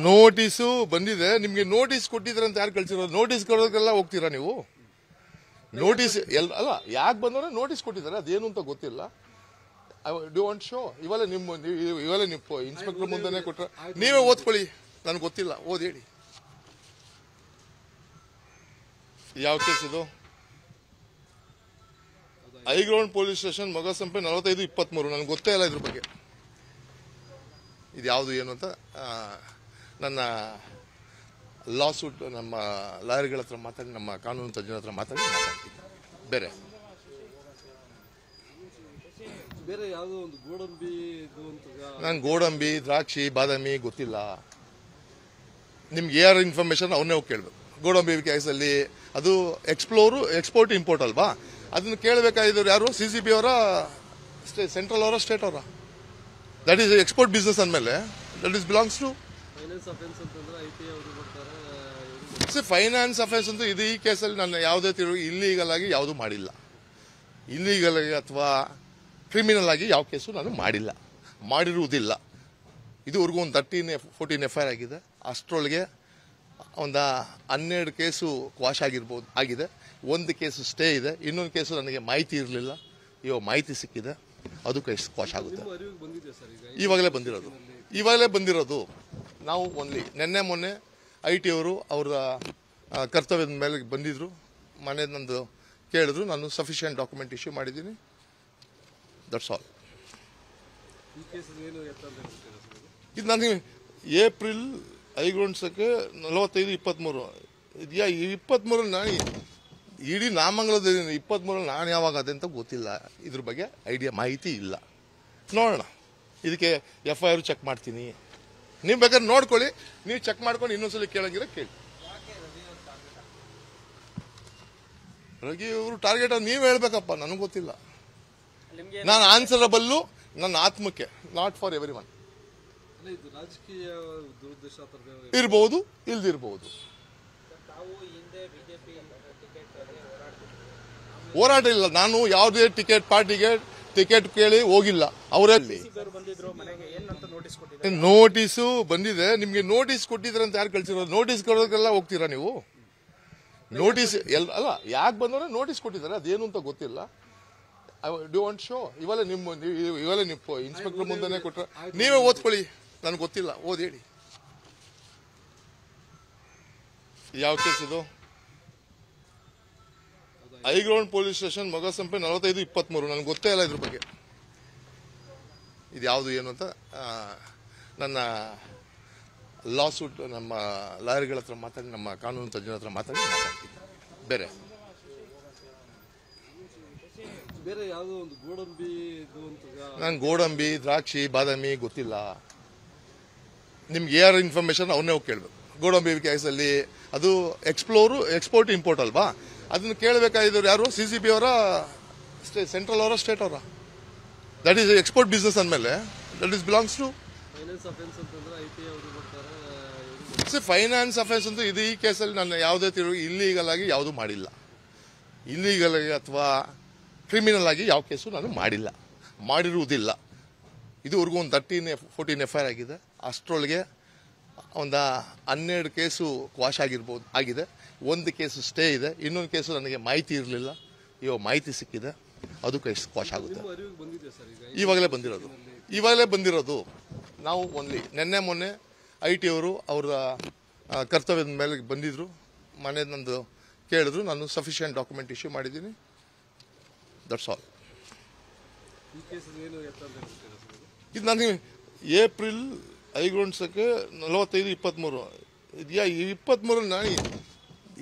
Notice ಬಂದಿದೆ. ನಿಮ್ಗೆ notice ಕೊಟ್ಟಿದ್ರೆ ಅಂತ ಯಾರು ಕಳ್ಸಿರೋದು? ನೋಟಿಸ್ ಕೊಡೋದಕ್ಕೆಲ್ಲ ಹೋಗ್ತೀರಾ ನೀವು? ನೋಟಿಸ್ ಅಲ್ಲ, ಯಾಕೆ ಬಂದ್ರೆ ನೋಟಿಸ್ ಕೊಟ್ಟಿದ್ದಾರೆ, ಅದೇನು ಅಂತ ಗೊತ್ತಿಲ್ಲ. ಡು ವಾಂಟ್ ಶೋ ಇವೆಲ್ಲ ನಿಮ್ಮ ಇನ್ಸ್ಪೆಕ್ಟರ್ ಮುಂದೆನೆ ಕೊಟ್ರೆ ನೀವೇ ಓದ್ಕೊಳ್ಳಿ, ನನಗೆ ಗೊತ್ತಿಲ್ಲ, ಓದ್ ಹೇಳಿ. ಯಾವ ಕೇಸ್ ಇದು? ಹೈಗ್ರೌಂಡ್ ಪೊಲೀಸ್ ಸ್ಟೇಷನ್, ಮೊಗಸಂಪೆ 45-23. ನನಗೆ ಗೊತ್ತೇ ಇಲ್ಲ ಇದ್ರ ಬಗ್ಗೆ. ಇದು ಯಾವುದು ಏನು ಅಂತ ನನ್ನ ಲಾ ಸೂಟ್ ನಮ್ಮ ಲಾಯರ್ಗಳ ಹತ್ರ ಮಾತಾಡಿ, ನಮ್ಮ ಕಾನೂನು ತಜ್ಞರ ಹತ್ರ ಮಾತಾಡ್ತೀನಿ. ಬೇರೆ ಯಾವುದೋ ಒಂದು ಗೋಡಂಬಿ, ನಾನು ಗೋಡಂಬಿ, ದ್ರಾಕ್ಷಿ, ಬಾದಾಮಿ ಗೊತ್ತಿಲ್ಲ. ನಿಮ್ಗೆ ಯಾರು ಇನ್ಫಾರ್ಮೇಶನ್ ಅವನ್ನೇ ಹೋಗಿ ಕೇಳಬೇಕು. ಗೋಡಂಬಿ ಕೇಸಲ್ಲಿ ಅದು ಎಕ್ಸ್ಪೋರ್ಟ್ ಇಂಪೋರ್ಟ್ ಅಲ್ವಾ? ಅದನ್ನು ಕೇಳಬೇಕಾಗಿದ್ದವ್ರು ಯಾರು? CCP ಅವರ, ಸೆಂಟ್ರಲ್ ಅವರ, ಸ್ಟೇಟ್ ಅವರ? ದಟ್ ಈಸ್ ಎಕ್ಸ್ಪೋರ್ಟ್ ಬಿಸ್ನೆಸ್ ಅಂದಮೇಲೆ that is belongs to finance offence ಅಂತ. ಇದು ಈ ಕೇಸಲ್ಲಿ ನಾನು ಯಾವುದೇ ಇಲ್ಲೀಗಲ್ ಆಗಿ ಯಾವುದು ಮಾಡಿಲ್ಲ. ಇಲ್ಲೀಗಲ್ ಆಗಿ ಅಥವಾ ಕ್ರಿಮಿನಲ್ ಆಗಿ ಯಾವ ಕೇಸು ನಾನು ಮಾಡಿರುವುದಿಲ್ಲ. ಇದುವರೆಗೂ ಒಂದು 13-14 FIR ಆಗಿದೆ. ಅಷ್ಟರೊಳಗೆ ಒಂದು 12 ಕೇಸು ಕ್ವಾಶ್ ಆಗಿದೆ. ಒಂದು ಕೇಸು ಸ್ಟೇ ಇದೆ, ಇನ್ನೊಂದು ಕೇಸು ನನಗೆ ಮಾಹಿತಿ ಇರಲಿಲ್ಲ, ಇವಾಗ ಮಾಹಿತಿ ಸಿಕ್ಕಿದೆ, ಅದು ಕೇಸ್ ಕ್ವಾಶ್ ಆಗುತ್ತೆ. ಇವಾಗಲೇ ಬಂದಿರೋದು. ನಾವು ಓನ್ಲಿ ಮೊನ್ನೆ IT ಅವರು ಅವರ ಕರ್ತವ್ಯದ ಮೇಲೆ ಬಂದಿದ್ರು, ಮನೆ ನಂದು ಕೇಳಿದ್ರು, ನಾನು ಸಫಿಷಿಯೆಂಟ್ ಡಾಕ್ಯುಮೆಂಟ್ ಇಶ್ಯೂ ಮಾಡಿದ್ದೀನಿ. That's all. ಇದು ನನಗೆ ಏಪ್ರಿಲ್ ಹೈಗ್ರೌಂಡ್ಸಕ್ಕೆ 45-23 ಇದೆಯಾ? 23 ನಾನು ಇಡೀ ನಾಮಂಗಲದ 23 ನಾನು ಯಾವಾಗ ಅದೇ ಅಂತ ಗೊತ್ತಿಲ್ಲ. ಇದ್ರ ಬಗ್ಗೆ ಐಡಿಯಾ ಮಾಹಿತಿ ಇಲ್ಲ. ನೋಡೋಣ, ಇದಕ್ಕೆ FIR ಚೆಕ್ ಮಾಡ್ತೀನಿ. ನೀವು ಬೇಕಾದ್ರೆ ನೋಡ್ಕೊಳ್ಳಿ, ನೀವು ಚೆಕ್ ಮಾಡ್ಕೊಂಡು ಇನ್ನೊಂದ್ಸಲ ಕೇಳಂಗಿರೋ ಕೇಳಿ. ರಗಿ ಇವರು ಟಾರ್ಗೆಟ್ ನೀವು ಹೇಳ್ಬೇಕಪ್ಪ, ನನಗೆ ಗೊತ್ತಿಲ್ಲ. ನಾನು ಆನ್ಸರಬಲ್ಲು ನನ್ನ ಆತ್ಮಕ್ಕೆ, ನಾಟ್ ಫಾರ್ ಎವ್ರಿ ಒನ್. ಇರ್ಬೋದು, ಇಲ್ದಿರ್ಬೋದು. ಹೋರಾಟ ಇಲ್ಲ. ನಾನು ಯಾವುದೇ ಪಾರ್ಟಿಗೆ ಟಿಕೆಟ್ ಕೇಳಿ ಹೋಗಿಲ್ಲ. ಅವರಲ್ಲಿ ನೋಟಿಸು ಬಂದಿದೆ. ನಿಮ್ಗೆ ನೋಟಿಸ್ ಕೊಟ್ಟಿದ್ರೆ ಅಂತ ಯಾರು ಕಳ್ಸಿರೋದು? ನೋಟಿಸ್ ಕೊಡೋದಕ್ಕೆಲ್ಲ ಹೋಗ್ತೀರಾ ನೀವು? ನೋಟಿಸ್ ಅಲ್ಲ, ಯಾಕೆ ಬಂದ್ರೆ ನೋಟಿಸ್ ಕೊಟ್ಟಿದ್ದಾರೆ, ಅದೇನು ಅಂತ ಗೊತ್ತಿಲ್ಲ. ಡು ವಾಂಟ್ ಶೋ ಇವೆಲ್ಲ ನಿಮ್ಮ ಇನ್ಸ್ಪೆಕ್ಟರ್ ಮುಂದೆನೆ ಕೊಟ್ರೆ ನೀವೇ ಓದ್ಕೊಳ್ಳಿ, ನನಗೆ ಗೊತ್ತಿಲ್ಲ, ಓದ್ ಹೇಳಿ. ಯಾವ ಕೇಸ್ ಇದು? ಹೈಗ್ರೌಂಡ್ ಪೊಲೀಸ್ ಸ್ಟೇಷನ್, ಮೊಗಸಂಪೆ 45-23. ನನಗೆ ಗೊತ್ತೇ ಇಲ್ಲ ಇದ್ರ ಬಗ್ಗೆ. ಇದು ಯಾವುದು ಏನು ಅಂತ ನನ್ನ ಲಾ ಸೂಟ್ ನಮ್ಮ ಲಾಯರ್ಗಳ ಹತ್ರ ಮಾತಾಡಿ, ನಮ್ಮ ಕಾನೂನು ತಜ್ಞರ ಹತ್ರ ಮಾತಾಡ್ತೀನಿ. ಬೇರೆ ಯಾವುದೋ ಒಂದು ಗೋಡಂಬಿ, ನಾನು ಗೋಡಂಬಿ, ದ್ರಾಕ್ಷಿ, ಬಾದಾಮಿ ಗೊತ್ತಿಲ್ಲ. ನಿಮ್ಗೆ ಯಾರು ಇನ್ಫಾರ್ಮೇಶನ್ ಅವನ್ನೇ ಹೋಗಿ ಕೇಳಬೇಕು. ಗೋಡಂಬಿ ಕೇಸಲ್ಲಿ ಅದು ಎಕ್ಸ್ಪೋರ್ಟ್ ಇಂಪೋರ್ಟ್ ಅಲ್ವಾ? ಅದನ್ನು ಕೇಳಬೇಕಾಗಿದ್ದವ್ರು ಯಾರು? CCP ಅವರ, ಸೆಂಟ್ರಲ್ ಅವರ, ಸ್ಟೇಟ್ ಅವರ? ದಟ್ ಈಸ್ ಎಕ್ಸ್ಪೋರ್ಟ್ ಬಿಸ್ನೆಸ್ ಅಂದಮೇಲೆ that is belongs to finance offence ಅಂತ. ಇದು ಈ ಕೇಸಲ್ಲಿ ನಾನು ಯಾವುದೇ ಇಲ್ಲೀಗಲ್ ಆಗಿ ಯಾವುದು ಮಾಡಿಲ್ಲ. ಇಲ್ಲೀಗಲ್ ಆಗಿ ಅಥವಾ ಕ್ರಿಮಿನಲ್ ಆಗಿ ಯಾವ ಕೇಸು ನಾನು ಮಾಡಿರುವುದಿಲ್ಲ. ಇದುವರೆಗೂ ಒಂದು 13-14 FIR ಆಗಿದೆ. ಅಷ್ಟರೊಳಗೆ ಒಂದು 12 ಕೇಸು ಕ್ವಾಶ್ ಆಗಿದೆ. ಒಂದು ಕೇಸು ಸ್ಟೇ ಇದೆ, ಇನ್ನೊಂದು ಕೇಸು ನನಗೆ ಮಾಹಿತಿ ಇರಲಿಲ್ಲ, ಇವಾಗ ಮಾಹಿತಿ ಸಿಕ್ಕಿದೆ, ಅದು ಕೇಸ್ ಕ್ವಾಶ್ ಆಗುತ್ತೆ. ಇವಾಗಲೇ ಬಂದಿರೋದು. ನಾವು ಓನ್ಲಿ ಮೊನ್ನೆ IT ಅವರು ಅವರ ಕರ್ತವ್ಯದ ಮೇಲೆ ಬಂದಿದ್ರು, ಮನೆ ನಂದು ಕೇಳಿದ್ರು, ನಾನು ಸಫಿಷಿಯೆಂಟ್ ಡಾಕ್ಯುಮೆಂಟ್ ಇಶ್ಯೂ ಮಾಡಿದ್ದೀನಿ. That's all. ಇದು ನನಗೆ ಏಪ್ರಿಲ್ ಹೈಗ್ರೌಂಡ್ಸಕ್ಕೆ 45-23 ಇದೆಯಾ? 23 ನಾನು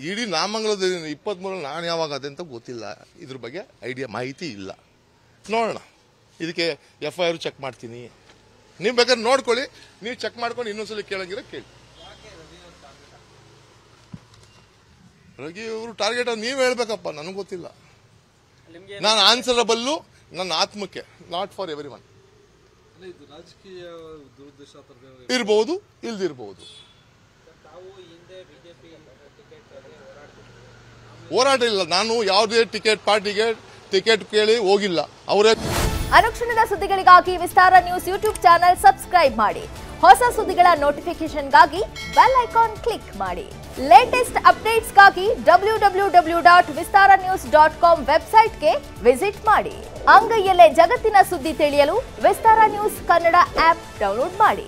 ಇಡೀ ನಾಮಂಗಲದ 23 ನಾನು ಯಾವಾಗ ಅದೇ ಅಂತ ಗೊತ್ತಿಲ್ಲ. ಇದ್ರ ಬಗ್ಗೆ ಐಡಿಯಾ ಮಾಹಿತಿ ಇಲ್ಲ. ನೋಡೋಣ, ಇದಕ್ಕೆ FIR ಚೆಕ್ ಮಾಡ್ತೀನಿ. ನೀವು ಬೇಕಾದ್ರೆ ನೋಡ್ಕೊಳ್ಳಿ, ನೀವು ಚೆಕ್ ಮಾಡ್ಕೊಂಡು ಇನ್ನೊಂದ್ಸಲ ಕೇಳಂಗಿರೋ ಕೇಳಿ. ರಗಿ ಇವರು ಟಾರ್ಗೆಟ್ ನೀವು ಹೇಳ್ಬೇಕಪ್ಪ, ನನಗೆ ಗೊತ್ತಿಲ್ಲ. ನಾನು ಆನ್ಸರಬಲ್ಲು ನನ್ನ ಆತ್ಮಕ್ಕೆ, ನಾಟ್ ಫಾರ್ ಎವ್ರಿ ಒನ್. ಇರ್ಬೋದು, ಇಲ್ದಿರ್ಬೋದು. ಹೋರಾಟ ಇಲ್ಲ. ನಾನು ಯಾವುದೇ ಪಾರ್ಟಿಗೆ ಟಿಕೆಟ್ ಕೇಳಿ ಹೋಗಿಲ್ಲ. ಅವರೇ ಅನುಕ್ಷಣದ ಸುದ್ದಿಗಳಿಗಾಗಿ ವಿಸ್ತಾರ ನ್ಯೂಸ್ ಯೂಟ್ಯೂಬ್ ಚಾನೆಲ್ ಸಬ್ಸ್ಕ್ರೈಬ್ ಮಾಡಿ. ಹೊಸ ಸುದ್ದಿಗಳ ನೋಟಿಫಿಕೇಶನ್ಗಾಗಿ ಬೆಲ್ ಐಕಾನ್ ಕ್ಲಿಕ್ ಮಾಡಿ. ಲೇಟೆಸ್ಟ್ ಅಪ್ಡೇಟ್ಸ್ಗಾಗಿ www.vistaranews.com ವೆಬ್ಸೈಟ್ಗೆ ವಿಸಿಟ್ ಮಾಡಿ. ಅಂಗೈಯಲ್ಲೇ ಜಗತ್ತಿನ ಸುದ್ದಿ ತಿಳಿಯಲು ವಿಸ್ತಾರ ನ್ಯೂಸ್ ಕನ್ನಡ ಆಪ್ ಡೌನ್ಲೋಡ್ ಮಾಡಿ.